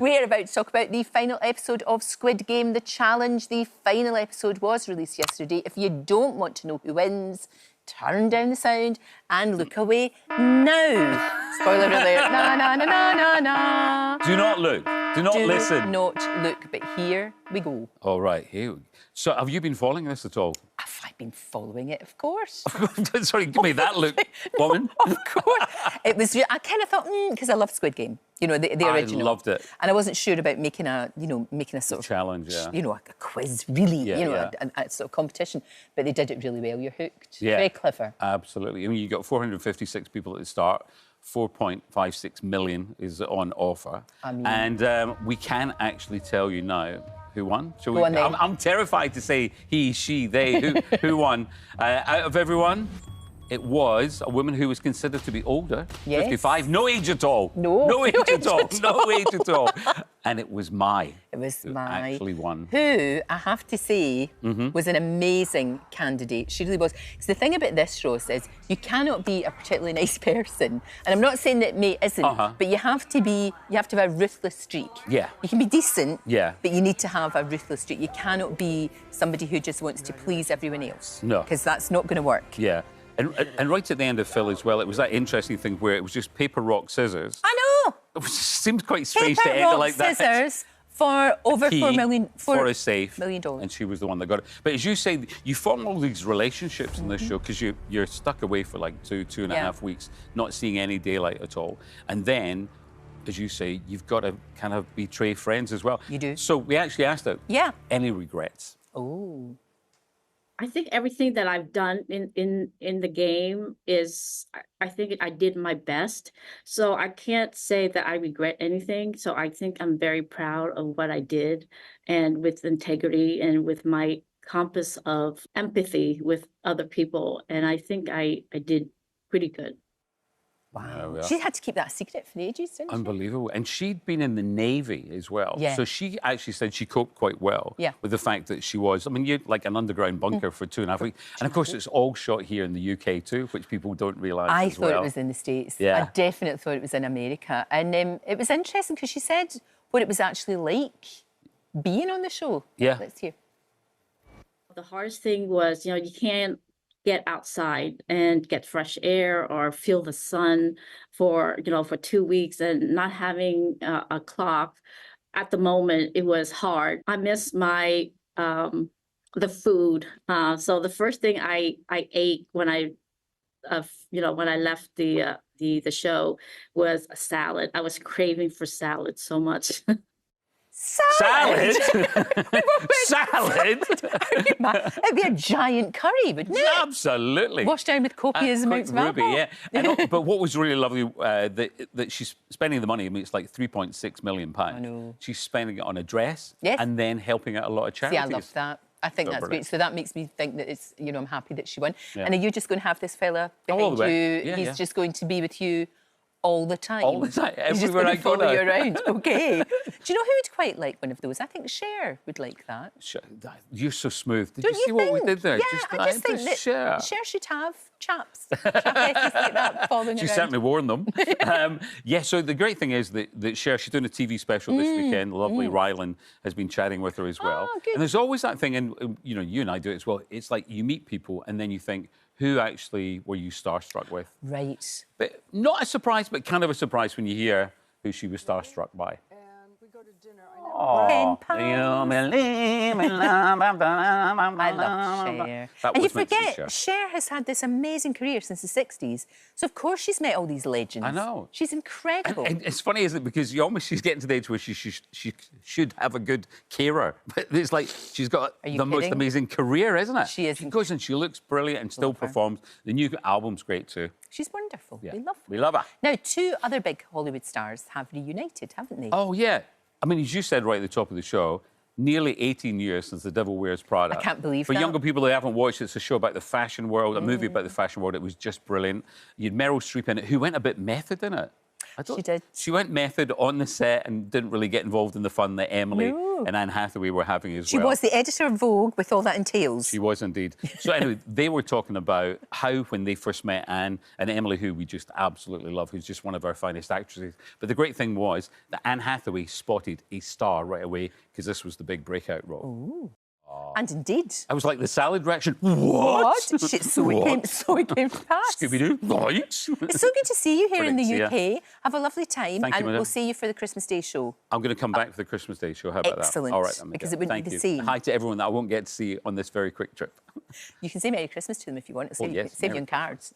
We're about to talk about the final episode of Squid Game, The Challenge. The final episode was released yesterday. If you don't want to know who wins, turn down the sound and look away now. Spoiler alert. Na, na, na, na, na, na. Do not look. Do not listen. Do not look, but here we go. All right, here we go. So have you been following this at all? Have I been following it? Of course. Sorry, give me that look, woman. Of course. It was. I kind of thought, because I love Squid Game. You know, the original. I loved it. And I wasn't sure about making a sort of challenge, yeah. You know, a quiz, really. A sort of competition. But they did it really well. You're hooked. Yeah. Very clever. Absolutely. I mean, you got 456 people at the start. 4.56 million is on offer. I mean... And we can actually tell you now who won. So Go on, then. I'm terrified to say he, she, they, who won. Out of everyone, it was a woman who was considered to be older, yes. 55, no age at all. No age at all. No age at all. And it was Mai. It was who Mai. Actually won. Who, I have to say, was an amazing candidate. She really was. Because the thing about this, Rose, is you cannot be a particularly nice person. And I'm not saying that May isn't, but you have to have a ruthless streak. Yeah. You can be decent, yeah, but you need to have a ruthless streak. You cannot be somebody who just wants to please everyone else. No. Because that's not going to work. Yeah. And right at the end of Phil as well, it was that interesting thing where it was just paper, rock, scissors. I know! It seemed quite strange paper, to end it rock, like that. scissors for over $4 million. For a safe. $4 million. And she was the one that got it. But as you say, you form all these relationships in this show because you're stuck away for like two and a half weeks, not seeing any daylight at all. And then, as you say, you've got to kind of betray friends as well. You do. So we actually asked her, any regrets? Oh. I think everything that I've done in the game is, I think I did my best. So I can't say that I regret anything. So I think I'm very proud of what I did, and with integrity and with my compass of empathy with other people. And I think I did pretty good. Wow. She had to keep that a secret for ages, didn't she? Unbelievable. And she'd been in the Navy as well. Yeah. So she actually said she coped quite well with the fact that she was, I mean, you're like an underground bunker for 2.5 weeks. And of course, it's all shot here in the UK too, which people don't realise I as thought it was in the States. Yeah. I definitely thought it was in America. And it was interesting because she said what it was actually like being on the show. Yeah. Let's hear. The hardest thing was, you can't get outside and get fresh air or feel the sun for 2 weeks, and not having a clock. At the moment, it was hard. I miss my the food. So the first thing I ate when I left the show was a salad. I was craving for salad so much. Salad? Salad? It'd be a giant curry, wouldn't it? Absolutely. Washed down with copious amounts of alcohol. Yeah. But what was really lovely, that she's spending the money, I mean, it's like £3.6 million. I know. She's spending it on a dress and then helping out a lot of charities. See, I love that. I think that's great. So that makes me think that it's, I'm happy that she won. Yeah. And are you just going to have this fella behind you? Yeah, He's just going to be with you all the time? All the time. He's just Everywhere going I to go follow now. you around. OK. Do you know who would quite like one of those? I think Cher would like that. You're so smooth. Did Don't you see what we did there? Yeah, I just think that Cher should have chaps. Chapettis like that following She's around. certainly worn them. So the great thing is that Cher, she's doing a TV special this weekend. Lovely Rylan has been chatting with her as well. Oh, good. And there's always that thing, and you and I do it as well. It's like you meet people and then you think, who actually were you starstruck with? Right. But not a surprise, but kind of a surprise when you hear who she was starstruck by. And we go to dinner. Oh, I love Cher. And you forget, Cher has had this amazing career since the 60s. So, of course, she's met all these legends. I know. She's incredible. And it's funny, isn't it? Because she's getting to the age where she should have a good carer. But it's like she's got the most amazing career, isn't it? She is. She goes and she looks brilliant and still performs. The new album's great too. She's wonderful. Yeah. We love her. We love her. Now, 2 other big Hollywood stars have reunited, haven't they? Oh, yeah. I mean, as you said right at the top of the show, nearly 18 years since The Devil Wears Prada. I can't believe For that. younger people who haven't watched it, it's a show about the fashion world, a movie about the fashion world. It was just brilliant. You had Meryl Streep in it, who went a bit method in it. She did. She went method on the set and didn't really get involved in the fun that Emily and Anne Hathaway were having as well. She was the editor of Vogue with all that entails. She was indeed. So anyway, they were talking about how when they first met Anne and Emily, who we just absolutely love, who's just one of our finest actresses. But the great thing was that Anne Hathaway spotted a star right away because this was the big breakout role. Ooh. And indeed. I was like the salad reaction. What? Shit, so it came fast. Scooby-Doo, right? It's so good to see you here in the UK. Have a lovely time, Thank you, and we'll see you for the Christmas Day show. I'm going to come back for the Christmas Day show. How about Excellent. that? All right, then, because it wouldn't be the same. Hi to everyone that I won't get to see on this very quick trip. You can say Merry Christmas to them if you want. It'll save you on cards.